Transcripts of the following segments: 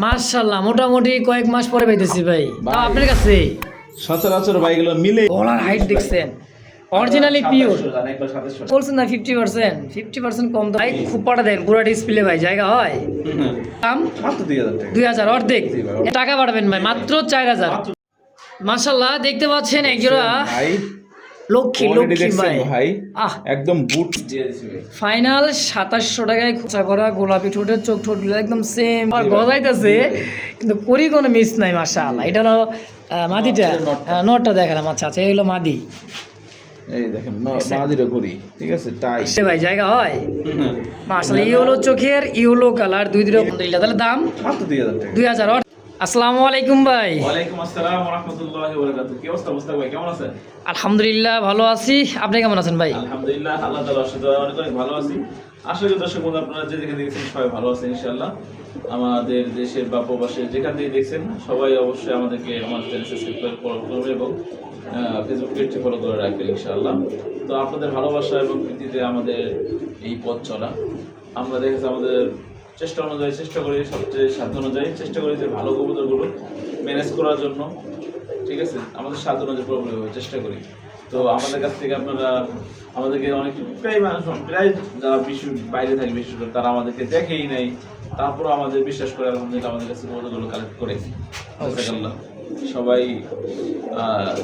মাশাআল্লাহ, মোটামুটি কয়েক মাস পরে পাইতেছি ভাই। তাও আপনার কাছে সচরাচর ভাইগুলো মিলে গলার হাইট দেখছেন, অরিজিনালি পিওর। বলছেন না 50% কম তো ভাই। খুবটা দেন পুরো ডিসপ্লে ভাই, জায়গা হয়। দাম মাত্র 2000 টাকা। 2000 অর্ধেক টাকা বাড়বেন ভাই, মাত্র 4000। মাশাআল্লাহ, দেখতে পাচ্ছেন একজোড়া ভাই লক্ষ্মী ভাই। ভাই আহ একদম বুট দিয়ে দিছি ভাই। ফাইনাল 2700 টাকায় খোঁচা করা গোলাপি ঠোঁটের চোখ ঠোঁটগুলো একদম সেম আর গজাইতেছে, কিন্তু করি কোনো মিস নাই। মাশাআল্লাহ, এটা হলো মাদিটা, নটটা দেখালাম। আচ্ছা আচ্ছা, এই হলো মাদি। এই দেখেন মাদিরা করি, ঠিক আছে তাই ভাই জায়গা হয়। মাশাআল্লাহ, এই হলো চোখের ইয়েলো কালার, দুই দুটো আলহামদুলিল্লাহ। তাহলে দাম মাত্র 2000 টাকা। 2000। আসসালামু আলাইকুম ভাই। ওয়ালাইকুম আসসালাম ওয়া রাহমাতুল্লাহি ওয়া বারাকাতুহু। কি অবস্থা মুস্তাক ভাই, কেমন আছেন? আলহামদুলিল্লাহ ভালো আছি, আপনি কেমন আছেন ভাই? আলহামদুলিল্লাহ, আল্লাহ তাআলার আশীর্বাদে অনেক অনেক ভালো আছি। আশা করি দর্শক বন্ধু আপনারা যে যেখানে দেখছেন সবাই ভালো আছেন ইনশাআল্লাহ। আমাদের দেশের বা প্রবাসের যেখান থেকে দেখছেন সবাই অবশ্যই আমাদেরকে আমাদের চ্যানেল সাবস্ক্রাইব করবেন এবং ফেসবুক পেজটি ফলো করে রাখবেন ইনশাআল্লাহ। তো আপনাদের ভালোবাসা এবং প্রীতিতে আমাদের এই পথ চলা, আমরা দেখেছি আমাদের চেষ্টা অনুযায়ী চেষ্টা করি, সবচেয়ে সাধ্য অনুযায়ী চেষ্টা করি যে ভালো কবুতরগুলো ম্যানেজ করার জন্য, ঠিক আছে, আমাদের সাধ্য অনুযায়ী পুরোপুরি চেষ্টা করি। তো আমাদের কাছ থেকে আপনারা আমাদেরকে অনেক প্রায় মানুষ প্রায় যারা বিশ্বের বাইরে থাকে, বিশেষ করে তারা আমাদেরকে দেখেই নেই, তারপর আমাদের বিশ্বাস করে আলহামদুলিল্লাহ আমাদের কাছে কবুতরগুলো কালেক্ট করে। আলহামদুলিল্লাহ সবাই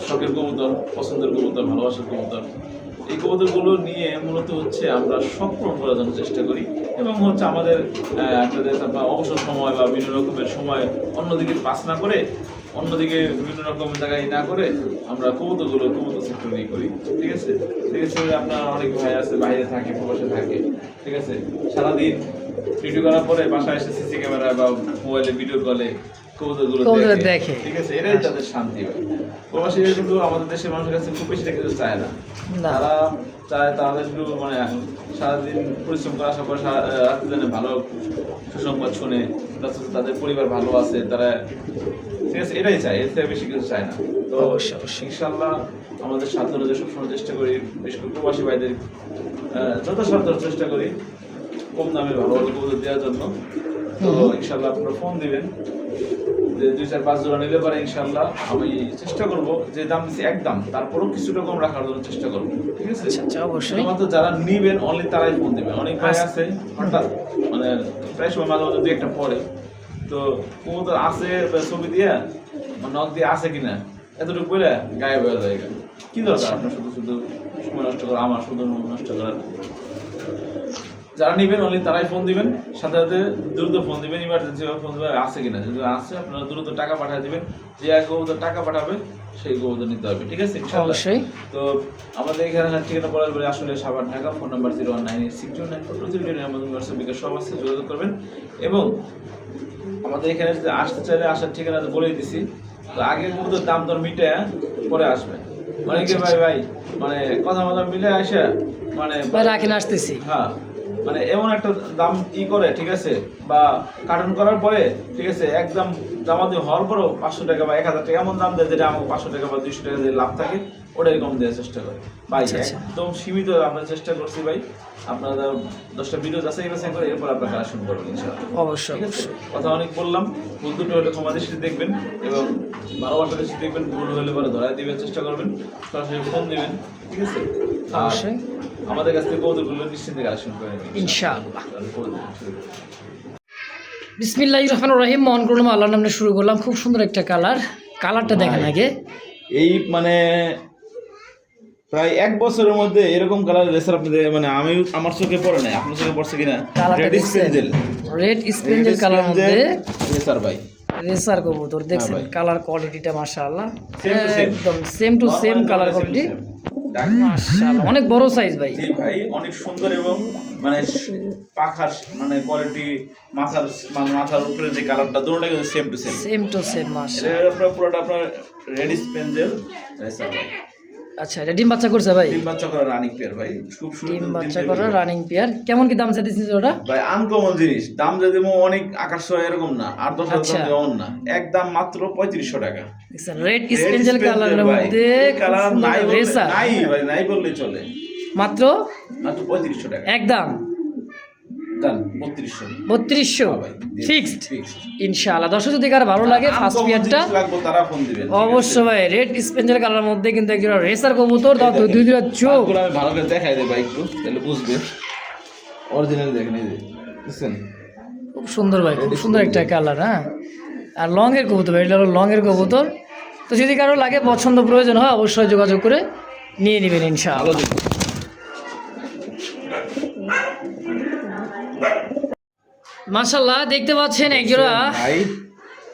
শখের কবুতর, পছন্দের কবুতর, ভালোবাসার কবুতর, এই কবুতরগুলো নিয়ে মূলত হচ্ছে আমরা শখ পূরণ করার জন্য চেষ্টা করি এবং হচ্ছে আমাদের আপনাদের অবসর সময় বা বিভিন্ন রকমের সময় অন্যদিকে পাস না করে, অন্যদিকে বিভিন্ন রকমের জায়গায় না করে আমরা কবুতর সেক্টর নিয়ে করি, ঠিক আছে। ঠিক আছে, আপনার অনেক ভাই আছে বাইরে থাকে, প্রবাসে থাকে, ঠিক আছে, সারাদিন ভিডিও করার পরে বাসায় এসে সিসি ক্যামেরা বা মোবাইলে ভিডিও কলে কবুতরগুলো দেখে, ঠিক আছে, এটাই তাদের শান্তি হয়। প্রবাসীরা কিন্তু আমাদের দেশের মানুষের কাছে খুব বেশি কিছু চায় না, তারা চায় তাদের একটু মানে সারাদিন পরিশ্রম করে আসার পরে রাত্রে জানে ভালো সুসংবাদ শুনে তাদের পরিবার ভালো আছে, তারা, ঠিক আছে, এটাই চায়, এর থেকে বেশি কিছু চায় না। তো ইনশাআল্লাহ আমাদের সাধ্য অনুযায়ী সবসময় চেষ্টা করি, বিশেষ করে প্রবাসী ভাইদের যথাসাধ্য চেষ্টা করি কম দামে ভালো ভালো কবুতর দেওয়ার জন্য। তো ইনশাআল্লাহ আপনারা ফোন দিবেন, যে 2-4-5 জোড়া নিলে পারে ইনশাআল্লাহ আমি চেষ্টা করব যে দাম দিচ্ছি একদম, তারপরও কিছুটা কম রাখার জন্য চেষ্টা করবো, ঠিক আছে। আচ্ছা অবশ্যই, শুধুমাত্র যারা নিবেন অনলি তারাই ফোন দিবেন। অনেক ভাই আছে হঠাৎ মানে প্রায় সময় মাঝে মাঝে 2-1টা পরে, তো কবুতর আছে ছবি দিয়ে নক দিয়ে আছে কিনা এতটুকু বলে গায়েব হয়ে যায়। কি দরকার আপনার শুধু শুধু সময় নষ্ট করা, আমার শুধু নষ্ট করার। যারা নিবেন অনলি তারাই ফোন দিবেন, সাথে সাথে দ্রুত ফোন দিবেন, ইমার্জেন্সি ফোন দিবেন, আছে কিনা, যদি আছে আপনারা দ্রুত টাকা পাঠিয়ে দিবেন, যে এক কবুতর টাকা পাঠাবে সেই কবুতর নিতে হবে, ঠিক আছে অবশ্যই। তো আমাদের এখানে ঠিকানা বলার পরে আসলে সাভার ঢাকা, ফোন নাম্বার 01986294209, আমাদের হোয়াটসঅ্যাপ বিকাশ সব আছে, যোগাযোগ করবেন। এবং আমাদের এখানে যদি আসতে চাইলে আসার ঠিকানা তো বলেই দিছি, তো আগে কবুতর দাম দর মিটে পরে আসবেন। অনেকে ভাই মানে কথা মতো মিলে আসে মানে রাখেন আসতেছি, হ্যাঁ মানে এমন একটা দাম করে, ঠিক আছে, বা কার্টন করার পরে, ঠিক আছে, একদম দামাদি হওয়ার পরেও 500 টাকা বা 1000 টাকা এমন দাম দেয় যেটা আমাকে 500 টাকা বা 200 টাকা যে লাভ থাকে ওটাই কম দেওয়ার চেষ্টা করে ভাই। একদম সীমিত আমরা চেষ্টা করছি ভাই, আপনারা 10টা ভিডিও যাচাই বাছাই করে এরপর আপনারা কালেকশন করবেন ইনশাআল্লাহ। অবশ্যই কথা অনেক বললাম, ভুল দুটো হলে ক্ষমা দৃষ্টিতে দেখবেন এবং ভালোবাসা দৃষ্টিতে দেখবেন, ভুল হলে পরে ধরাই দিবের চেষ্টা করবেন, সরাসরি ফোন দিবেন, ঠিক আছে। অবশ্যই আমাদের কাছ থেকে কৌতুকগুলো নিশ্চিন্তে কালেকশন করে নেবেন ইনশাআল্লাহ। বিসমিল্লাহির রহমানির রহিম। মন করলাম আল্লাহর নামে শুরু করলাম। খুব সুন্দর একটা কালারটা দেখেন আগে। এই মানে প্রায় 1 বছরের মধ্যে এরকম কালার রেসার আপনাদের মানে আমি আমার চোখে পড়ে নাই, আপনার চোখে পড়ছে কিনা? রেড স্পেঞ্জেল কালার মধ্যে রেসার ভাই, রেসার কবুতর দেখছেন, কালার কোয়ালিটিটা মাশাআল্লাহ একদম same to same colour quality, মাশাআল্লাহ অনেক বড় সাইজ ভাই। জি ভাই, অনেক সুন্দর এবং মানে পাখার মানে কোয়ালিটি, মাথার উপরে যে কালারটা দুটোটা কিন্তু সেম টু সেম মাশাআল্লাহ। এটা পুরোটা আপনার রেড স্পেঞ্জেল রেসার ভাই। আচ্ছা, এটা ডিম বাচ্চা করছে ভাই? ডিম বাচ্চা করা রানিং পেয়ার ভাই, খুব সুন্দর ডিম বাচ্চা করা রানিং পেয়ার। কেমন কি দাম চাইতেছিস ওটা ভাই? আনকমন জিনিস, দাম যদি অনেক আকাশছোঁয়া এরকম না, 8-10 হাজার এমন না, একদম মাত্র 3500 টাকা। দেখছেন রেড স্পেঞ্জেল কালারের মধ্যে কালার নাই রেসার, নাই ভাই, নাই বললেই চলে, মাত্র 3500 টাকা একদম। জান 3200 3200 ভাই, ফিক্সড fixed। ইনশাআল্লাহ। দর্শক যদি কারো ভালো লাগে ফার্স্ট পেয়ারটা লাগবে তারা ফোন দিবেন অবশ্যই ভাই রেড স্পেঞ্জের কালারের মধ্যে কিন্তু একজন রেসার কবুতর দাও দুই দুইটা চোখ চোখগুলো আমি ভালো করে দেখাই দেব ভাই একটু তাহলে বুঝবে অরিজিনাল দেখেন এই যে বুঝছেন খুব সুন্দর ভাই, খুব সুন্দর একটা কালার। হ্যাঁ, আর লং এর কবুতর ভাই, এটা হলো লং এর কবুতর। তো যদি কারো লাগে পছন্দ প্রয়োজন হয় অবশ্যই যোগাযোগ করে নিয়ে নেবেন ভালো ইনশাআল্লাহ। দেখুন মাশাআল্লাহ দেখতে পাচ্ছেন একজোড়া ভাই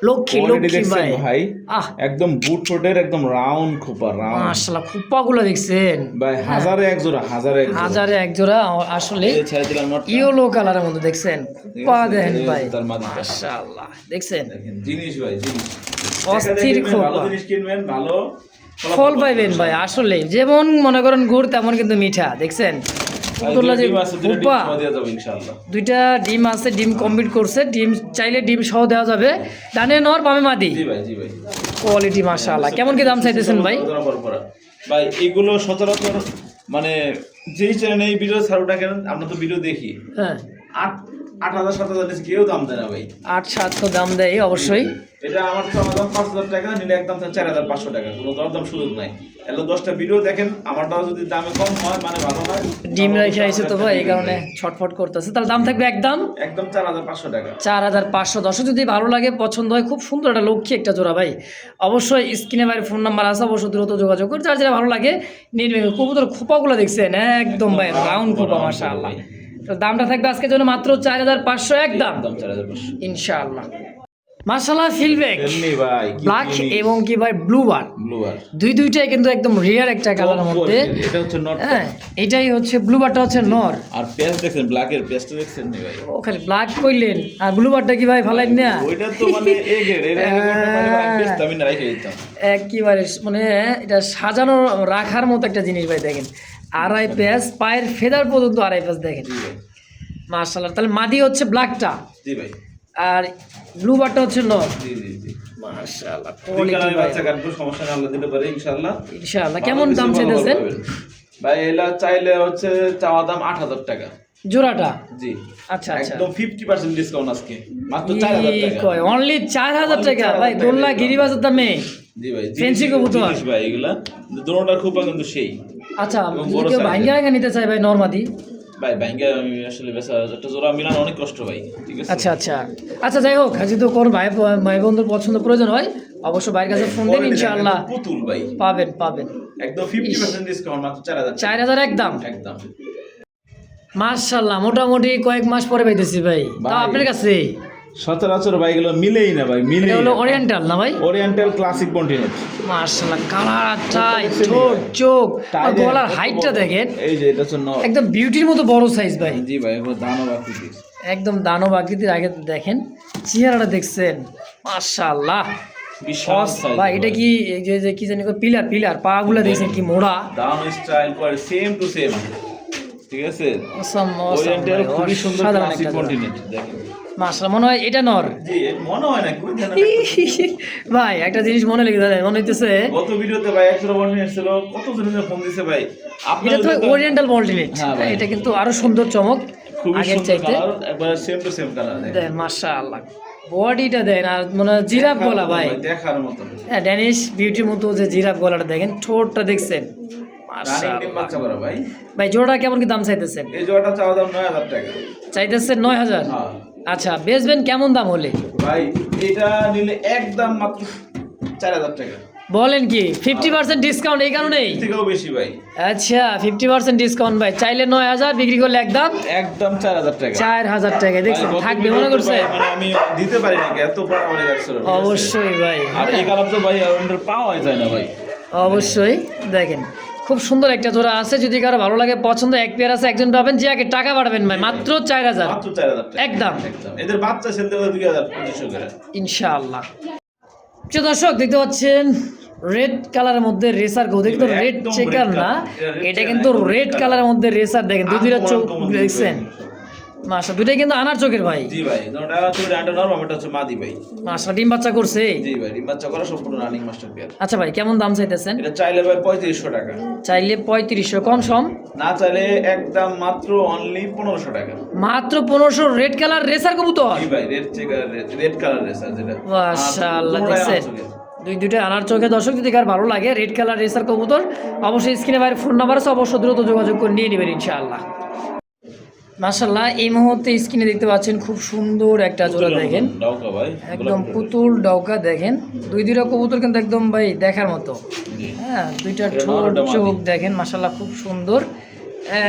লক্ষ্মী quality লক্ষ্মী দেখছেন ভাই। ভাই আহ একদম বুট ফুটের একদম রাউন্ড খোপা রাউন্ড মাশাআল্লাহ খুপ্পাগুলো দেখছেন ভাই হাজারে এক জোড়া হাজারে এক জোড়া হাজারে এক জোড়া আসলে এই ছেড়ে দিলাম নট ইয়েলো কালারের মধ্যে দেখছেন খুপ্পা দেন ভাই তার মাঝে মাশাআল্লাহ দেখছেন দেখেন জিনিস ভাই জিনিস অস্থির কিনবেন, ভালো খোপা জিনিস কিনবেন ভালো ফল পাইবেন ভাই আসলে যেমন মনে করেন গুড় তেমন কিন্তু মিঠা দেখছেন কবুতরলা যে খুপ্পা দেওয়া যাবে ইনশাআল্লাহ দুইটা ডিম আছে, ডিম কমপ্লিট করছে, ডিম চাইলে ডিম সহ দেওয়া যাবে, ডানে নর বামে মাদি, জি ভাই জি ভাই কোয়ালিটি মাশাআল্লাহ। কেমন কি দাম চাইতেছেন ভাই? ভাই এগুলো সচরাচর মানে যেই চ্যানেলে এই ভিডিও ছাড়ুটা কেন আমরা তো ভিডিও দেখি হ্যাঁ 8,000 7,000 কেউ দাম দেয় না ভাই 8-7 তো দাম দেয় অবশ্যই। এটা আমার তো আমার দাম 5,000 টাকা নিলে একদম 4,500 টাকা কোনো দরদাম সুযোগ নাই। এলো 10টা ভিডিও দেখেন আমারটাও যদি দামে কম হয় মানে ভালো হয় ডিম রেখে আইছে তো ভাই এই কারণে ছটফট করতেছে, তাহলে দাম থাকবে একদম একদম 4,500 টাকা 4,500। দর্শক যদি ভালো লাগে পছন্দ হয় খুব সুন্দর একটা লক্ষ্মী একটা জোড়া ভাই, অবশ্যই স্ক্রিনে ভাই ফোন নাম্বার আছে, অবশ্যই দ্রুত যোগাযোগ করে যার যেটা ভালো লাগে নিয়ে নেবেন। কবুতর খোপাগুলো দেখছেন একদম ভাই রাউন্ড খোপা মাশাআল্লাহ। তো দামটা থাকবে আজকের জন্য মাত্র 4,500 একদম একদম 4,500 ইনশাআল্লাহ। মাশাআল্লাহ ফিলব্যাক এমনি ভাই ব্ল্যাক এবং কি ভাই ব্লু বার ব্লু আর দুইটাই কিন্তু একদম রিয়ার একটা কালারের মধ্যে। এটা হচ্ছে নট হ্যাঁ এটাই হচ্ছে ব্লু বারটা হচ্ছে নর, আর পেস্ট দেখেন ব্ল্যাকের পেস্টটা দেখছেন নি ভাই ও খালি ব্ল্যাক কইলেন আর ব্লু বারটা কি ভাই ভালাই না ওইটা তো মানে এ গ্রেড এটা মানে বেস্ট আমি না রেখে দিতাম একেবারে মানে এটা সাজানো রাখার মতো একটা জিনিস ভাই দেখেন, আড়াই পেজ পায়ের ফেদার পর্যন্ত আড়াই পেজ দেখেন জি ভাই মাশাআল্লাহ। তাহলে মাদি হচ্ছে ব্ল্যাকটা জি ভাই আর ব্লু বারটা হচ্ছে নর জি জি জি মাশাআল্লাহ দুই কোয়ালিটি কালারের ভাই বাচ্চা কাটবো সমস্যা নেই আল্লাহ দিতে পারে ইনশাআল্লাহ ইনশাআল্লাহ। কেমন দাম চাইতেছেন ভাই এলা চাইলে হচ্ছে চাওয়া দাম 8,000 টাকা জোড়াটা? জি আচ্ছা আচ্ছা একদম 50% ডিসকাউন্ট আজকে মাত্র 4,000 টাকা কয় অনলি 4,000 টাকা ভাই, দোল্লা গিরিবাজার দামে জি ভাই ফেন্সি কবুতর জিনিস ভাই এগুলা দুটোটার খুব কিন্তু সেই আচ্ছা এবং যদি বড় কেউ size ভাঙ্গা নিতে চাই ভাই নরমাদি? ভাই ব্যাংকে আমি আসলে বেচা একটা জোড়া মিলানো অনেক কষ্ট ভাই ঠিক আছে আচ্ছা আচ্ছা আচ্ছা যাই হোক যদি কোনো ভাই বন্ধুর পছন্দ প্রয়োজন হয় অবশ্যই ভাইয়ের কাছে ফোন দিন ইনশাআল্লাহ পুতুল ভাই পাবেন পাবেন একদম 50% ডিসকাউন্ট মাত্র 4,000 4,000 একদম একদম মাশাআল্লাহ। মোটামুটি কয়েক মাস পরে পাইতেছি ভাই, তাও ভাই। আপনার কাছে সচরাচর ভাই এগুলো মিলেই না ভাই মিলে এটা হলো ওরিয়েন্টাল না ভাই? ওরিয়েন্টাল ক্লাসিক কন্টিনেন্ট মাশাআল্লাহ কালার টাই ঠোঁট চোখ আর গলার হাইটটা দেখেন এই যে এটা হচ্ছে একদম বিউটির মতো বড় সাইজ ভাই, জি ভাই এগুলো দানব আকৃতি একদম দানব আকৃতির। আগে দেখেন চেহারাটা দেখছেন মাশাআল্লাহ বিশাল সাইজ ভাই। এটা কি এই যে কি জানি পিলার পিলার পা গুলা দেখছেন কি মোড়া, দাম স্টাইল করে সেম টু সেম ঠিক আছে অসাম ওরিয়েন্টাল খুবই সুন্দর সাধারণ ক্লাসিক একটা কন্টিনেন্ট দেখেন মাশাআল্লাহ। মনে হয় এটা নর জি মনে হয় না কই জানা ভাই একটা জিনিস মনে লেগে যায়, মনে হইতেছে গত ভিডিওতে ভাই 100 কন্টিনেন্ট ছিল কত জনের ফোন দিছে ভাই এটা তো আপনাদের ওরিয়েন্টাল মল্টিনেট, হ্যাঁ ভাই। এটা কিন্তু আরো সুন্দর চমক খুবই আগের সুন্দর চাইতে। কালার একবার সেম টু সেম কালার দেন মাশাআল্লাহ বডিটা দেন আর মনে হয় জিরাফ গলা ভাই, দেখার মতো হ্যাঁ ড্যানিশ বিউটির মতো যে জিরাফ গলাটা দেখেন, ঠোঁটটা দেখছেন রানিং ডিম মাশাআল্লাহ। বাচ্চা করা ভাই ভাই জোড়াটা কেমন কি দাম চাইতেছেন? এই জোড়াটা চাওয়া দাম 9,000 টাকা চাইতেছেন 9,000? হ্যাঁ আচ্ছা বেচবেন কেমন দাম হলে? ভাই এটা নিলে একদম মাত্র 4,000 টাকা বলেন কি 50% ডিসকাউন্ট এই কারণেই? এর থেকেও বেশি ভাই আচ্ছা 50% ডিসকাউন্ট ভাই, চাইলে 9,000 বিক্রি করলে একদম একদম 4,000 টাকা 4,000 টাকা দেখছেন ভাই, গত থাকবে ভিডিওতে মনে করছে? ভাই, মানে আমি দিতে পারি না এত পড়াশোনা রাখছিল অবশ্যই ভাই আর এই কালার তো ভাই আর পাওয়া যায় না ভাই অবশ্যই দেখেন খুব সুন্দর একটা জোড়া আছে, যদি কারো ভালো লাগে পছন্দ এক পেয়ার আছে একজন পাবেন, যে আগে টাকা বাড়বেন ভাই মাত্র 4,000 মাত্র 4,000 টাকা একদম একদম এদের বাচ্চা সেলতে হলো 2,500 করে ইনশাআল্লাহ। প্রিয় দর্শক দেখতে পাচ্ছেন রেড কালারের মধ্যে রেসার গো, দেখতো রেড একদম চেকার red না, color। এটা red এটা checker, কিন্তু একদম red রেড color। কালারের মধ্যে রেসার দেখেন দুই দুইটা চোখ আনকমন দেখছেন মাশাআল্লাহ, দুইটাই কিন্তু আনার চোখের ভাই। জি ভাই, ওটা হচ্ছে ডান্ডা নর, বামেটা হচ্ছে মাদি ভাই। মাশাআল্লাহ, ডিম বাচ্চা করছে। জি ভাই, ডিম বাচ্চা করা সম্পূর্ণ রানিং মাস্টার পেয়ার। আচ্ছা ভাই, কেমন দাম চাইতেছেন? এটা চাইলে ভাই 3500 টাকা, চাইলে 3500, কম সম? না চাইলে একদম মাত্র অনলি 1500 টাকা। মাত্র 1500। রেড কালার রেসার কবুতর। জি ভাই, রেড কালার রেসার যেটা। মাশাআল্লাহ, পুরোটাই দেখছেন আনার চোখের। দুইটা আনার চোখে। দর্শক যদি কার ভালো লাগে রেড কালার রেসার কবুতর, অবশ্যই স্ক্রিনে বাইরে ফোন নাম্বার আছে, অবশ্যই দ্রুত যোগাযোগ করে নিয়ে নেবেন ইনশাআল্লাহ। মাশাআল্লাহ, এই মুহূর্তে স্ক্রিনে দেখতে পাচ্ছেন খুব সুন্দর একটা জোড়া দেখেন, ডাউকা ভাই, একদম পুতুল ডাউকা দেখেন। দুইটা কবুতর কিন্তু একদম ভাই দেখার মতো। জি। হ্যাঁ, দুইটা এটা ঠোঁট নর, এটা চোখ মাদি। দেখেন মাশাআল্লাহ খুব সুন্দর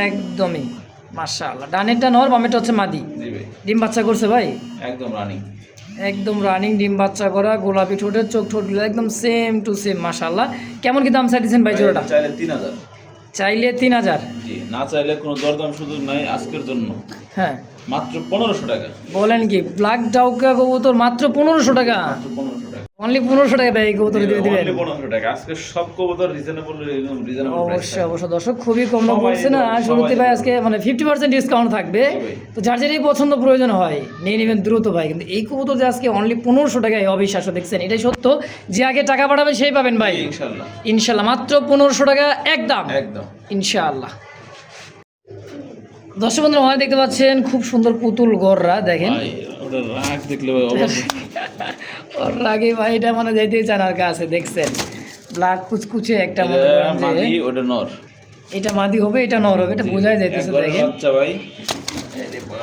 একদমই। মাশাআল্লাহ, ডানেরটা নর, বামেরটা হচ্ছে মাদি। জি ভাই, ডিম বাচ্চা করছে ভাই, একদম রানিং। একদম রানিং ডিম বাচ্চা করা, গোলাপি ঠোঁটের, চোখ ঠোঁটগুলো একদম সেম টু সেম মাশাআল্লাহ। কেমন কি দাম চাইছেন ভাই জোড়াটা? চাইলে 3000। চাইলে 3000। জি, না চাইলে কোনো দরদাম সুযোগ নাই আজকের জন্য, হ্যাঁ, মাত্র 1500 টাকা। বলেন কি, ব্ল্যাক ডাউকা কবুতর মাত্র 1500 টাকা? মাত্র 1500 টাকা, অনলি 1500 টাকা ভাই এই কবুতর দিয়ে দিবেন? only 1500 টাকা। আজকে সব কবুতর রিজনেবল অবশ্যই অবশ্যই দর্শক, খুবই কম দাম সবাই পড়ছে না। আর সবাই শুরুতে ভাই দিবে। আজকে মানে 50% ডিসকাউন্ট থাকবে, জি ভাই। তো যার যেটাই পছন্দ প্রয়োজন হয় নিয়ে নেবেন দ্রুত ভাই। কিন্তু এই কবুতর যে আজকে অনলি 1500 টাকায়, অবিশ্বাস্য, দেখছেন এটাই সত্য। যে আগে টাকা পাঠাবে সেই পাবেন ভাই ইনশাআল্লাহ। ইনশাল্লাহ। মাত্র 1500 টাকা একদম একদম। ইনশাআল্লাহ। দর্শক বন্ধুরা, আমাদের দেখতে পাচ্ছেন খুব সুন্দর পুতুল গররা দেখেন। ভাই ওটা রাগ দেখলে ভাই অবশ্যই। ওর আগে ভাই এটা মানে যাইতে চান আর কাছে, দেখছেন ব্ল্যাক কুচকুচে একটা মনে এটা করেন যে- মাদি, ওটা নর। এটা মাদি হবে, এটা নর হবে, এটা বোঝাই যাইতেছে একবারে দেখেন। বাচ্চা ভাই।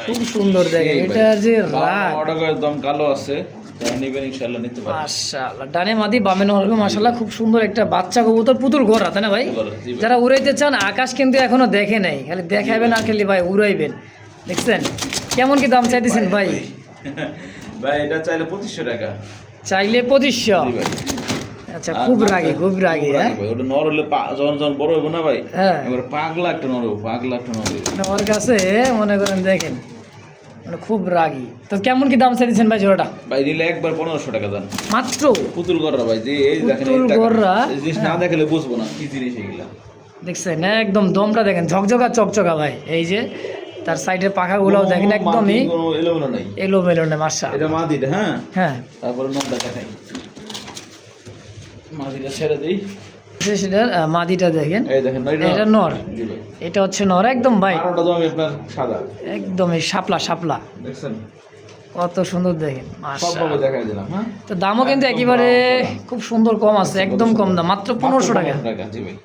খুব সুন্দর দেখেন, এই ভাই, এটা যে রাগ। ওটা একদম কালো আছে, যারা নেবেন ইনশাআল্লাহ নিতে পারেন। মাশাআল্লাহ, ডানে মাদি বামে নর হবে মাশাআল্লাহ। খুব সুন্দর একটা বাচ্চা কবুতর, পুতুল গড়া, তাই না ভাই? জি ভাই। যারা উড়াইতে চান, আকাশ কিন্তু এখনো দেখে নাই, খালি দেখাবেন আর খালি ভাই উড়াইবেন, দেখছেন। কেমন কি দাম চাইতেছেন ভাই? ভাই এটা চাইলে 2500 টাকা। চাইলে 2500। জি ভাই। আচ্ছা, খুব রাগি, খুব রাগি। হ্যাঁ ভাই, ওটা নর হলে যখন যখন বড় হবে না ভাই, হ্যাঁ, এবারে পাগলা একটা নর হবে, পাগলা একটা নর হবে। ওর কাছে মনে করেন দেখেন মানে খুব রাগি। তো কেমন কি দাম চাইতেছেন ভাই জোড়াটা? ভাই নিলে একবার 1500 টাকা দেন মাত্র। পুতুল গররা ভাই, যে এই দেখেন এই পুতুল টাকা। গররা, এই জিনিস না দেখলে বুঝবো না কি জিনিস এগুলা। দেখছেন একদম দমটা দেখেন, ঝকঝকা চকচকা ভাই। এই যে তার সাইডের পাখাগুলোও দেখেন একদমই কোনো এলোমেলো নাই। এলোমেলো না মাশাআল্লাহ। এটা মাদিটা, হ্যাঁ। হ্যাঁ, তারপরে নরটা দেখাই, মাদিটা ছেড়ে দেই। সেটার মাদিটা দেখেন, এই দেখেন এটা নর, জি ভাই। এটা হচ্ছে নর একদম ভাই, আরোটা জমি আপনার সাদা, একদম এই শাপলা শাপলা, দেখছেন কত সুন্দর দেখেন সবভাবে মাশাআল্লাহ। দেখাই দিলাম। হ্যাঁ, তো দামও কিন্তু একেবারে খুব সুন্দর কম আছে, একদম কম দাম, মাত্র 1500 টাকা। 1500 টাকা। জি ভাই।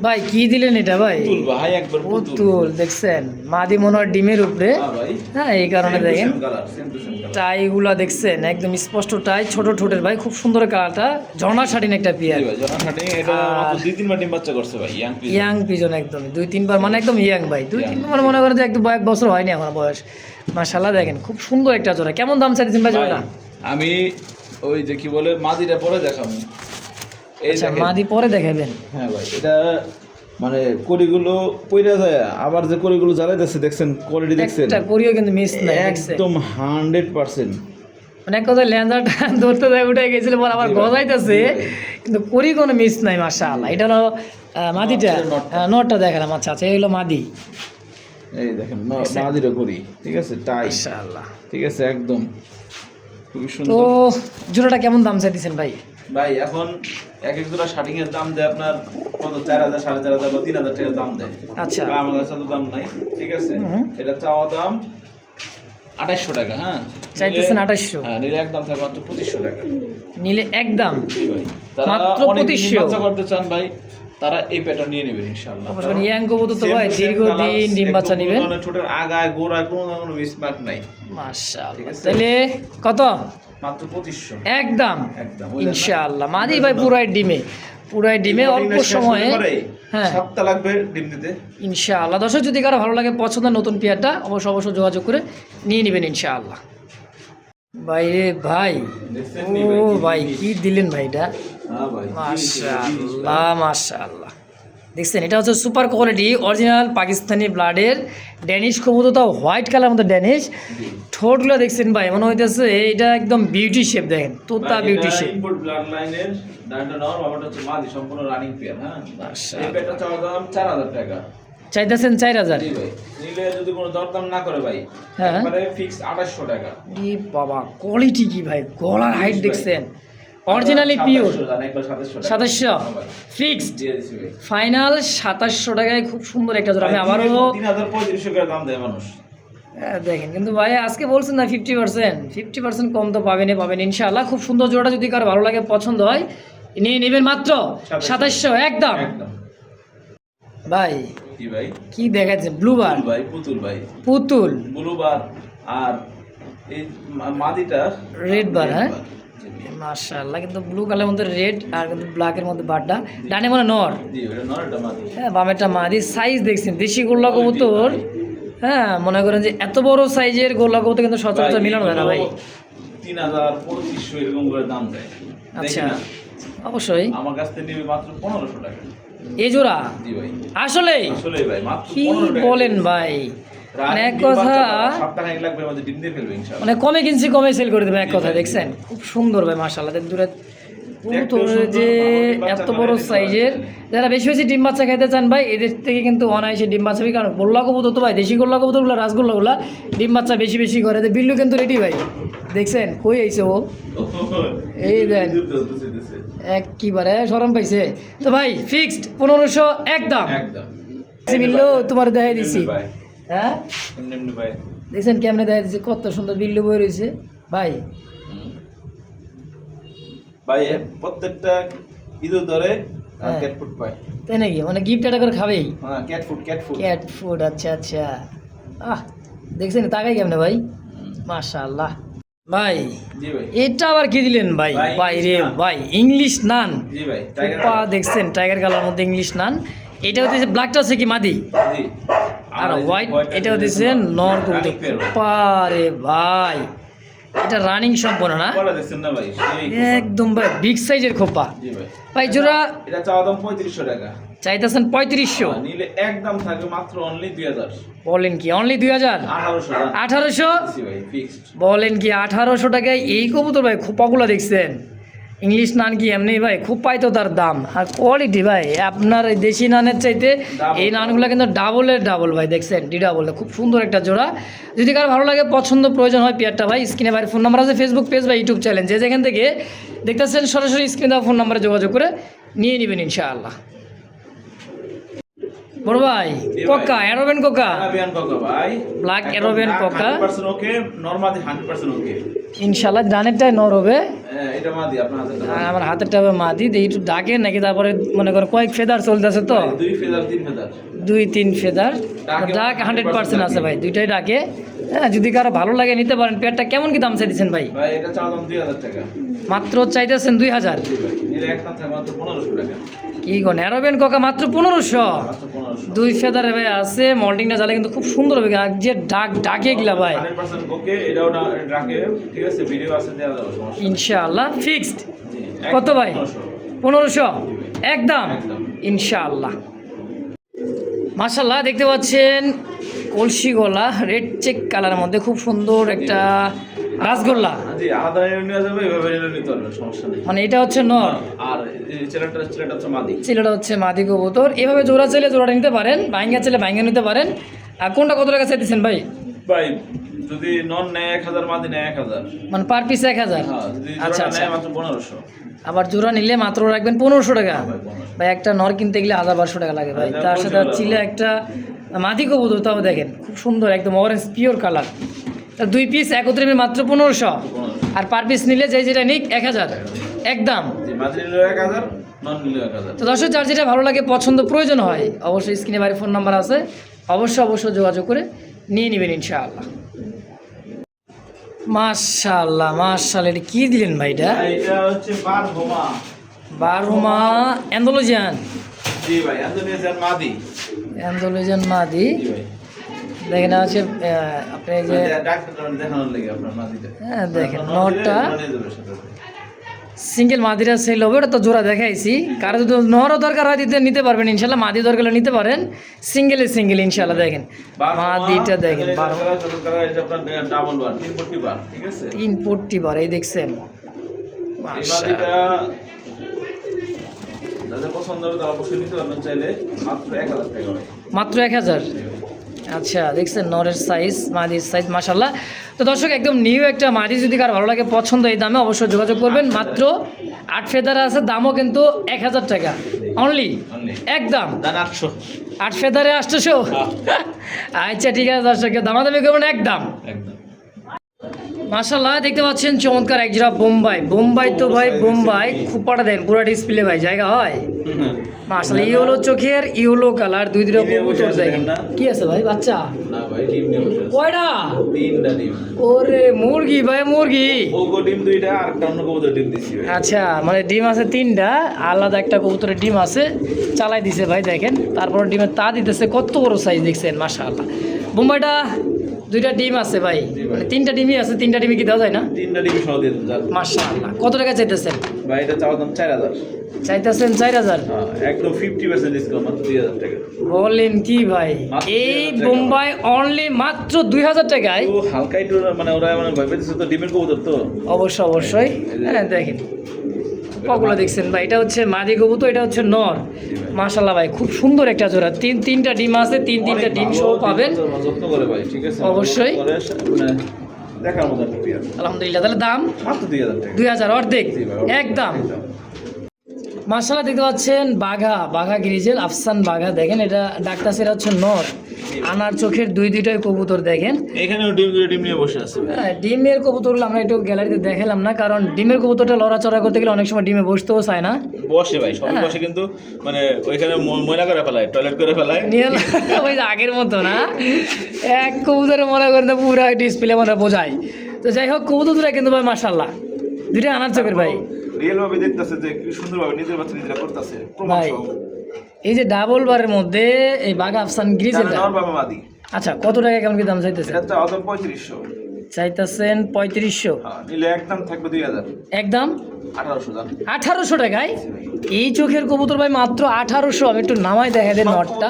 ভাই কি দিলেন এটা ভাই? পুতুল ভাই, একবার পুতুল। পুতুল, দেখছেন মাদি মনে হয় ডিমের উপরে। হ্যাঁ ভাই, হ্যাঁ, এই কারণে Same to দেখেন same color, same to same color। টাইগুলা দেখছেন একদম স্পষ্ট টাই, ছোট ঠোঁটের ভাই, খুব সুন্দর কালারটা, ঝর্ণা শাড়িন একটা পিয়ার, জি ভাই, যখন হাঁটে এটা মাত্র 2-3 বার ডিম বাচ্চা করছে ভাই, ইয়াং পিস। ইয়াং পিজন একদমই 2-3 বার, মানে একদম ইয়াং ভাই, 2-3 বার মনে করেন যে একদম 1 বছর হয়নি এখন বয়স। মাশাআল্লাহ, দেখেন খুব সুন্দর একটা জোড়া। কেমন দাম চাইছেন ভাই ভাই, জোড়াটা? আমি ওই যে কি বলে মাদিটা পরে দেখাবো। এই আচ্ছা, দেখেন। মাদি পরে দেখাবেন। হ্যাঁ ভাই, এটা মানে কড়িগুলো পইরা যায়, আবার যে কড়িগুলো জ্বালাইতেছে দেখছেন, কোয়ালিটি দেখছেন, একটা করিও কিন্তু মিস নাই, দেখছেন একদম 100%। মানে এক কথা ল্যান্ডারটা ধরতে যায় উঠে গেছিল, পর আবার জি ভাই, গজাইতেছে, জি ভাই। কিন্তু করি কোনো মিস নাই মাশাআল্লাহ। এটা হলো মাদিটা, নটটা। নটটা দেখালাম। আচ্ছা আচ্ছা, এই হলো মাদি এই দেখেন মাদিটা করি, ঠিক আছে, টাই, মাশাআল্লাহ। ঠিক আছে, একদম খুবই তো সুন্দর। জোড়াটা কেমন দাম চাইতেছেন ভাই? ভাই এখন এক এক জোড়া শার্টিং এর দাম দেয় আপনার কত, 4000, 4500 বা 3000 টাকা দাম দেয়। আচ্ছা, বা আমার কাছে তো দাম নাই, ঠিক আছে। হুম। এটা চাওয়া দাম 2800 টাকা। হ্যাঁ, চাইতেছেন নিলে- 2800? হ্যাঁ, নিলে একদম থাকবে মাত্র 2500 টাকা। নিলে একদম জি ভাই, তারা মাত্র অনেক 2500? বাচ্চা করতে চান ভাই, তারা এই প্যাটার্ন নিয়ে নেবেন ইনশাআল্লাহ। অবশ্য ইয়াং কবুতর তো ভাই দীর্ঘদিন ডিম বাচ্চা নেবেন ছোটের আগায় গোড়ায় কোনো মিসমার্ক নাই। মাশাআল্লাহ। ঠিক আছে। তাহলে কত? মাত্র 2500 একদম একদম। ইনশাআল্লাহ। মাদি ভাই পুরাই ডিমে, পুরাই ডিমে অল্প সময়ে। হ্যাঁ, সপ্তাহ লাগবে ডিম দিতে ইনশাআল্লাহ। দর্শক যদি কারো ভালো লাগে পছন্দের নতুন পেয়ারটা, অবশ্যই যোগাযোগ করে নিয়ে নেবেন ইনশাআল্লাহ। ভাই রে ভাই, দেখছেন ও নি ভাই, কি ভাই জিনিস? কি দিলেন ভাই এটা? হ্যাঁ ভাই, কি জিনিস মাশাআল্লাহ মাশাআল্লাহ। দেখছেন এটা হচ্ছে সুপার কোয়ালিটি অরিজিনাল পাকিস্তানি ব্লাডের ড্যানিশ কবুতর, তাও হোয়াইট কালার মতো ড্যানিশ। জি। ঠোঁটগুলো দেখছেন ভাই, মনে হইতেছে এটা একদম বিউটি শেপ, দেখেন তোতা ভাই, বিউটি এটা শেপ। ইম্পোর্ট ব্লাড লাইনের ডান্ডা নর, বাবাটা হচ্ছে মাদি, সম্পূর্ণ রানিং পেয়ার। হ্যাঁ, মাশাআল্লাহ। এই পেয়ারটা চাওয়া দাম 4000 টাকা। চাইতেছেন 4000। জি ভাই, নিলে যদি কোনো দরদাম না করে ভাই, হ্যাঁ। একবারে ফিক্স 2800 টাকা। ই বাবা, কোয়ালিটি কি ভাই, গলার হাইট ভাই। দেখছেন, অরিজিনালি পিওর। 2700 জান, একবার 2700 টাকা। 2700 হ্যাঁ ভাই, ফিক্সড, দিয়ে দিছি ভাই। ফাইনাল 2700 টাকায় খুব সুন্দর একটা জোড়া। আমি ভাই, আবারও 3500 করে দাম দেয় মানুষ। দেখেন, কিন্তু ভাই আজকে বলছেন না 50% কম তো পাবেন ইনশাআল্লাহ। খুব সুন্দর জোড়াটা যদি কারো ভালো লাগে, পছন্দ হয়, নিয়ে নেবেন মাত্র 2700 একদম। একদম। ভাই কি ভাই? কি দেখাচ্ছে, ব্লুবার পুতুল ভাই, পুতুল ভাই। পুতুল ব্লুবার আর এই মাদিটা রেড বার। হ্যাঁ জি, মাশাআল্লাহ, কিন্তু ব্লু কালারের মধ্যে রেড আর কিন্তু ব্ল্যাকের মধ্যে বারটা, ডানে মনে নর, জি ওটা নরটা মাদি। হ্যাঁ বামেরটা মাদি। সাইজ দেখছেন, দেশি গোল্লা কবুতর, হ্যাঁ মনে করেন যে এত বড় সাইজের গোল্লা কবুতর কিন্তু সচরাচর মিলানো যায় না ভাই। 3000-2500 এরকম করে দাম দেয়। আচ্ছা, দেখি না? অবশ্যই আমার কাছ থেকে নিবে মাত্র 1500 টাকা। এই জোড়া জি ভাই, আসলে আসলে ভাই মাত্র কি 1500 টাকা। বলেন ভাই, মানে এক ডিম কথা, বাচ্চা করা, সপ্তাহে 1 লাখ মধ্যে ডিম দিয়ে ফেলবে ইনশাআল্লাহ। মানে কমে কিনছি কমে সেল করে দেবে এক জি কথা। ভাই, দেখছেন খুব সুন্দর ভাই মাশাআল্লাহ। দূরে দেখতেও কবুতর সুন্দর, যে ডিম বাচ্চা এত করে বড় দিতে সাইজের, পারবে। যারা বেশি বেশি ডিম বাচ্চা খাইতে চান ভাই, এদের থেকে কিন্তু অনায়াসে ডিম বাচ্চা হবে। কারণ গোল্লা কবুতর তো ভাই, দেশি গোল্লা কবুতরগুলো, রাসগোল্লাগুলো ডিম বাচ্চা বেশি বেশি করে। বিল্লু কিন্তু রেডি ভাই, দেখছেন কই আইছে ও, এই দেন একবারে শরম পাইছে। তো ভাই ফিক্সড 1500 একদম। একদম। বিল্লু তোমার দেখাই দিছি, ভাই, হ্যাঁ এমনি ভাই। দেখছেন কেমনে দেখা দিচ্ছে, কত সুন্দর বিল্লু বই রয়েছে ভাই। ভাই প্রত্যেকটা ঈদের ধরে হ্যাঁ। ক্যাট ফুড পায়। তাই নাকি, মানে গিফট একটা করে খাবেই, হ্যাঁ, ক্যাট ফুড। Cat food. আচ্ছা আচ্ছা, দেখছেন তাকাই কেমনে ভাই, মাশাআল্লাহ। ভাই জি ভাই। এটা আবার কি দিলেন ভাই, ভাই, ভাই রে ইংলিশ নান। ভাই, ইংলিশ নান। জি ভাই, পা দেখছেন টাইগার কালার মধ্যে ইংলিশ নান। এটা হচ্ছে ব্ল্যাকটা হচ্ছে কি মাদি, জি। আর এই যে হোয়াইট white এটা টা হচ্ছে নর কবুতর। পারে ভাই, এটা রানিং সম্পূর্ণ না, বলা দেখছেন না ভাই, সেই একদম ভাই বিগ সাইজের খোপা। জি ভাই। ভাই জোড়া এটা চাওয়া দাম 3500 টাকা। চাইতেছেন 3500, নিলে একদম থাকবে মাত্র অনলি 2000। বলেন কি অনলি 2000? 1800 1800 জি ভাই, ফিক্সড। বলেন কি 1800 টাকায় এই কবুতর ভাই, খোপাগুলো দেখছেন, ইংলিশ নান কি এমনি ভাই, খুব পাইতো তার দাম। আর কোয়ালিটি ভাই আপনার এই দেশি নানের চাইতে এই নানগুলো কিন্তু ডাবল ভাই, দেখছেন ডাবল, খুব সুন্দর একটা জোড়া। যদি কারো ভালো লাগে, পছন্দ প্রয়োজন হয় পেয়ারটা ভাই, স্ক্রিনে ভাই ফোন নাম্বার আছে, ফেসবুক পেজ বা ইউটিউব চ্যানেল, যে যেখান থেকে দেখতেছেন সরাসরি স্ক্রিনে দেওয়া ফোন নাম্বারে যোগাযোগ করে নিয়ে নেবেন ইনশাআল্লাহ। বড় ভাই কোকা, অ্যারোবেন কোকা, আরাবিয়ান কোকা ভাই, ব্ল্যাক অ্যারোবেন কোকা 100% ওকে, নরমাদি 100% ওকে। ইনশাআল্লাহ। ডানেরটাই নর হবে, এটা মাদি আপনার হাতে। আর আমার হাতেরটা হবে মাদি। দেখি একটু ডাকে নাকি, তারপরে মনে করেন কয়েক ফেদার চলতেছে তো, 2 ফেদার 3 ফেদার। 2-3 ফেদার ডাক 100% আছে ভাই, দুইটাই ডাকে। হ্যাঁ, যদি কারো ভালো লাগে নিতে পারেন। পেয়ারটা কেমন কি দাম চাইতেছেন ভাই? ভাই এটা চাওয়া দাম 2000 টাকা। মাত্র চাইতেছেন 2000? জি ভাই, নিলে একদম থাকবে মাত্র 1500 টাকা। কি কোন অ্যারোবেন কোকা মাত্র 1500? মাত্র 1500। 2 ফেদারে ভাই আছে, মল্টিংটা জ্বালে কিন্তু খুব সুন্দর হবে। আর যে ডাকে গিলা ভাই 100% ওকে, এটাও ডাকে, ঠিক আছে, ভিডিও আছে দেওয়া যাবে, সমস্যা নেই। ইনশাআল্লাহ ফিক্সড। জি, কত ভাই? 1500 একদম একদম। ইনশাআল্লাহ। মাশাআল্লাহ, দেখতে পাচ্ছেন কলসি গলা রেড চেক কালারের মধ্যে খুব সুন্দর একটা রাসগোল্লা। জি, আলাদা নিলে নেওয়া যাবে, এভাবে নিলে নিতে পারবেন, সমস্যা নেই। মানে এটা হচ্ছে নর, আর এই ছেলেটা হচ্ছে মাদি। ছেলেটা হচ্ছে মাদি কবুতর। এভাবে জোড়া চাইলে জোড়াটা নিতে পারেন, ভাঙ্গা চাইলে ভাঙ্গা নিতে পারেন। আর কোনটা কত টাকা চাইতেছেন ভাই? ভাই যদি নন নেয় 1000, মাদি নেয় 1000। মানে পার পিস 1000? হ্যাঁ, যদি আচ্ছা জোড়া আচ্ছা। নেয় মাত্র 1500। আবার জোড়া নিলে মাত্র রাখবেন 1500 টাকা। ভাই 1500। ভাই একটা নর কিনতে গেলে 1200 টাকা লাগে ভাই, তার সাথে ছিলে একটা মাদি কবুতর, তাও দেখেন খুব সুন্দর একদম অরেঞ্জ পিওর কালার। তা 2 পিস একত্রে মিলে মাত্র 1500, আর পার পিস নিলে যেটা নিক 1000 একদম। জি, মাদি নিলে 1000, নন নিলে 1000। তো দর্শক, যার যেটা ভালো লাগে, পছন্দ প্রয়োজন হয়, অবশ্যই স্ক্রিনে বাইরে ফোন নাম্বার আছে, অবশ্যই যোগাযোগ করে নিয়ে নেবেন ইনশাআল্লাহ। মাশাআল্লাহ, এটা কি দিলেন ভাই? এটা হচ্ছে বারহুমা অ্যান্ডালুজিয়ান। জি ভাই, ইন্দোনেশিয়ান মাদি। অ্যান্ডালুজিয়ান মাদি। জি ভাই, দেখেন আছে আপনি এই যে, ডাক্তার দেখানোর লাগে আপনার মাদিটা। হ্যাঁ দেখেন নন নরটা নিয়ে যাবে সাথে সাথে। সিঙ্গেল মাদিরা সেল হবে, ওটা তো জোড়া দেখাইছি। কারো যদি নরও দরকার হয় নিতে পারবেন ইনশাল্লাহ, মাদি দরকার হলে নিতে পারেন, সিঙ্গেল ইনশাল্লাহ। দেখেন মাদিটা দেখেন, 12 এটা আপনার ডাবল বার, 3 বার, ঠিক আছে। 3 বার, এই দেখছেন। এই মাদিটা যাদের পছন্দ হবে তারা অবশ্যই নিতে পারবেন চাইলে, মাত্র 1000 টাকা ভাই। মাত্র 1000। আচ্ছা দেখছেন নরের সাইজ, মাদির সাইজ মাশাল্লাহ। তো দর্শক একদম নিউ একটা মাদি, যদি কার ভালো লাগে পছন্দ এই দামে অবশ্যই যোগাযোগ করবেন। মাত্র 8 ফেদারে আছে, দামও কিন্তু 1000 টাকা অনলি, একদম দাম 800। 8 ফেদারে 800। আচ্ছা ঠিক আছে দর্শক, দামাদামি করবেন একদম। মাশাল্লাহ দেখতে পাচ্ছেন চমৎকার এক জোড়া বোম্বাই। বোম্বাই তো ভাই বোম্বাই খুপাটা দেন পুরো ডিসপ্লে ভাই, জায়গা হয় মাশাল্লাহ। ইয়েলো চোখের, ইয়েলো কালার, দুই দুটো কবুতর জায়গা। কি আছে ভাই বাচ্চা? না ভাই ডিম নিয়ে বসে আছে। কয়টা? 3টা ডিম। ওরে মুরগি ভাই, মুরগি। ওগো ডিম 2টা আর একটা অন্য কবুতর ডিম দিছি ভাই। আচ্ছা মানে ডিম আছে 3টা, আলাদা একটা কবুতরের ডিম আছে, চালাই দিছে ভাই দেখেন। তারপর ডিমের তা দিতেছে, কত বড় সাইজ দেখছেন মাশাআল্লাহ। বোম্বাইটা 2টা ডিম আছে ভাই, মানে 3টা ডিমই আছে। 3টা ডিমই কি দেওয়া যায় না? 3টা ডিম সহ দিয়ে দেন মাশাআল্লাহ। কত টাকা চাইতেছেন ভাই? এটা চাওয়া দাম 4000। চাইতেছেন 4000? হ্যাঁ, একদম 50% ডিসকাউন্ট, মাত্র 2000 টাকা। বলেন কি ভাই? মাত্র এই 2000 টাকা। বোম্বাই অনলি মাত্র 2000 টাকায়? তো হালকা একটু মানে ওরা মানে ভয় পেয়েছে তো, ডিমের কবুতর তো। অবশ্যই অবশ্যই। হ্যাঁ দেখেন কগুলো দেখছেন ভাই, এটা হচ্ছে মাদি কবুতর, এটা হচ্ছে নর। মাশাআল্লাহ ভাই খুব সুন্দর একটা জোড়া। 3টা ডিম আছে, 3টা ডিম সহ পাবেন যত্ন করে ভাই, ঠিক আছে? অবশ্যই। মানে দেখার মতো একটা পেয়ার। আলহামদুলিল্লাহ। তাহলে দাম মাত্র 2000 টাকা। 2000 অর্ধেক জি ভাই, একদম। মাশাআল্লাহ দেখতে পাচ্ছেন বাঘা, বাঘা গ্রিজেল আফসান বাঘা। দেখেন এটা ডাক্তার, সেটা হচ্ছে নর। আনার চোখের দুইটাই কবুতর দেখেন। এখানেও ডিম 2টা ডিম নিয়ে বসে আছে। হ্যাঁ, ডিমের কবুতরগুলো আমরা একটু গ্যালারিতে দেখালাম না, কারণ ডিমের কবুতরটা লড়াচড়া করতে গেলে অনেক সময় ডিমে বসতেও চায় না। বসে ভাই, সবাই বসে, কিন্তু মানে ওইখানে ময়লা করে ফেলায়, টয়লেট করে ফেলায়। নিয়ে ওই যে আগের মতো না, এক কবুতরে মনে করেন তো পুরো ডিসপ্লে মনে বোঝায়। তো যাই হোক কবুতর দুটা কিন্তু ভাই মাশাআল্লাহ 2টা আনার চোখের ভাই। রিয়েল ভাবে দেখতেছে যে কি সুন্দরভাবে নিজের বাচ্চা নিজেরা করতেছে, প্রমাণ ভাই সহ। এই যে ডাবল বারের মধ্যে এই বাঘা আফসান গ্রিজেলটা, নর বাবা মাদি। আচ্ছা কত টাকা কেমন কি দাম চাইতেছেন? এটা চাওয়া দাম 3500। চাইতেছেন 3500? হ্যাঁ, নিলে একদম থাকবে 2000। একদম 1800 দাম। 1800 টাকায় এই চোখের কবুতর ভাই, মাত্র 1800। আমি একটু নামাই দেখা দেন নটটা,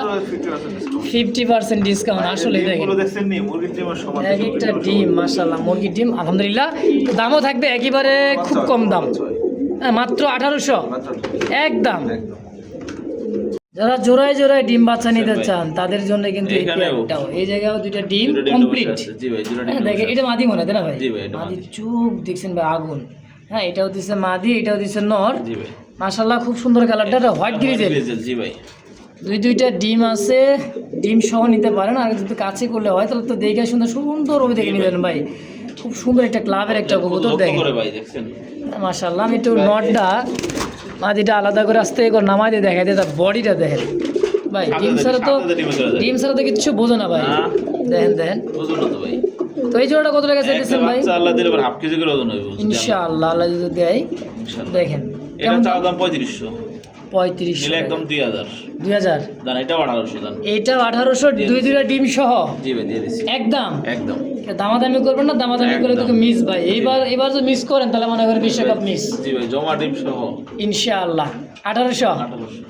50% ডিসকাউন্ট। আসলে দেখেন দেখছেন নি মুরগির ডিমের সমান এক একটা ডিম মাশাআল্লাহ, মুরগির ডিম আলহামদুলিল্লাহ। তো দামও থাকবে একেবারে খুব কম দাম, হ্যাঁ মাত্র 1800 একদম। যারা জোড়ায় জোড়ায় ডিম বাচ্চা নিতে চান তাদের জন্য কিন্তু এই পেয়ারটাও, এই জায়গায় 2টা ডিম কমপ্লিট। জি ভাই, হ্যাঁ দেখেন এটা মাদি মনে হয় না ভাই? জি ভাই, এটা মাদি মাদি। চোখ দেখছেন ভাই আগুন। হ্যাঁ এটাও দিচ্ছে মাদি, এটাও দিচ্ছে নর। জি ভাই, মাশাআল্লাহ খুব সুন্দর কালারটা, হোয়াইট গ্রিজেল। জি ভাই, 2টা ডিম আছে, ডিম সহ নিতে পারেন। আর যদি কাছে করলে হয় তাহলে তো দেখে সুন্দর সুন্দর ওই দেখে নিবেন ভাই। খুব সুন্দর একটা ক্লাবের একটা কবুতর দেখেন ভাই দেখছেন মাশাআল্লাহ। আমি একটু নটটা মাদিটা আলাদা করে আস্তে করে নামাই দিয়ে দেখাই দিয়ে, তার বডিটা দেখেন ভাই। ডিম ছাড়া তো কিচ্ছু বোঝো না ভাই। দেখেন দেখেন বুঝুন না তো ভাই। তো এই জোড়াটা কত টাকা চাইতেছেন ভাই? আল্লাহ দিলে হাফ কেজি করে ওজন হইব ইনশাআল্লাহ, আল্লাহ যদি দেয়। দেখেন এটা চাওয়া দাম 3500, 3500 নিলে একদম 2000। 2000 দান, এটা 1800 দান। এইটা 1800, 2টা ডিম সহ জি ভাই, দিয়ে দিছি একদম। একদম। দামাদামি করবেন না, দামাদামি করে তোকে মিস ভাই। এবার যদি মিস করেন তাহলে মনে করেন বিশ্বকাপ মিস। জি ভাই, জমা ডিম সহ ইনশাআল্লাহ 1800। 1800।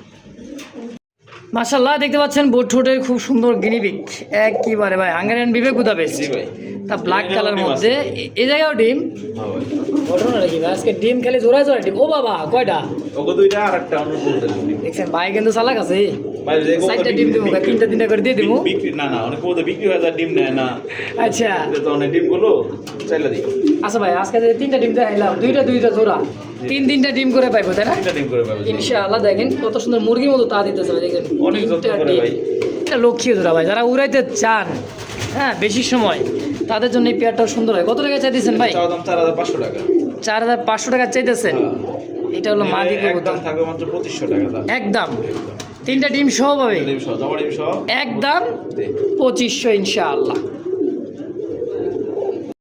মাশাআল্লাহ দেখতে পাচ্ছেন বোট ঠোঁটের খুব সুন্দর গিনিবিক, একবারে ভাই হাঙ্গারিয়ান বিবেক বুদাপেস্ট। জি ভাই, তা ব্ল্যাক কালার মধ্যে এই জায়গাও ডিম। হ্যাঁ ভাই, ঘটনা নাকি ভাই আজকে ডিম খালি জোড়ায় জোড়ায় ডিম। ও বাবা কয়টা ওগো 2টা আর একটা অন্য কবুতর ডিম। দেখছেন ভাই কিন্তু চালাক আছে। ভাই যে কবুতর 4টা ডিম দেবো, 3টা করে দিয়ে দেবো। বিক্রি না না, অনেক কবুতর বিক্রি হয়ে যায়, ডিম নেয় না। আচ্ছা তো অনেক ডিমগুলো চাইলা দিই। আচ্ছা ভাই আজকে যে 3টা ডিম দেখাইলাম, 2টা জোড়া, 3টা ডিম করে পাইবো তাই না? 3টা ডিম করে পাবে। ইনশাআল্লাহ। দেখেন কত সুন্দর মুরগির মতো তা দিতেছে ভাই, দেখেন অনেক যত্ন করে ভাই। এটা লক্ষ্মী জোড়া ভাই, যারা উড়াইতে চান হ্যাঁ বেশি সময়, তাদের জন্য এই পেয়ারটাও সুন্দর হয়। কত টাকা চাইতেছেন ভাই? চাওয়া দাম 4500 টাকা। 4500 টাকা চাইতেছেন। এটা হলো মাদি কবুতর, একদম থাকবে মাত্র 2500 টাকা দাম। একদম 3টা ডিম সহ পাবে, ডিম সহ, জমা ডিম সহ একদম 2500 ইনশাআল্লাহ।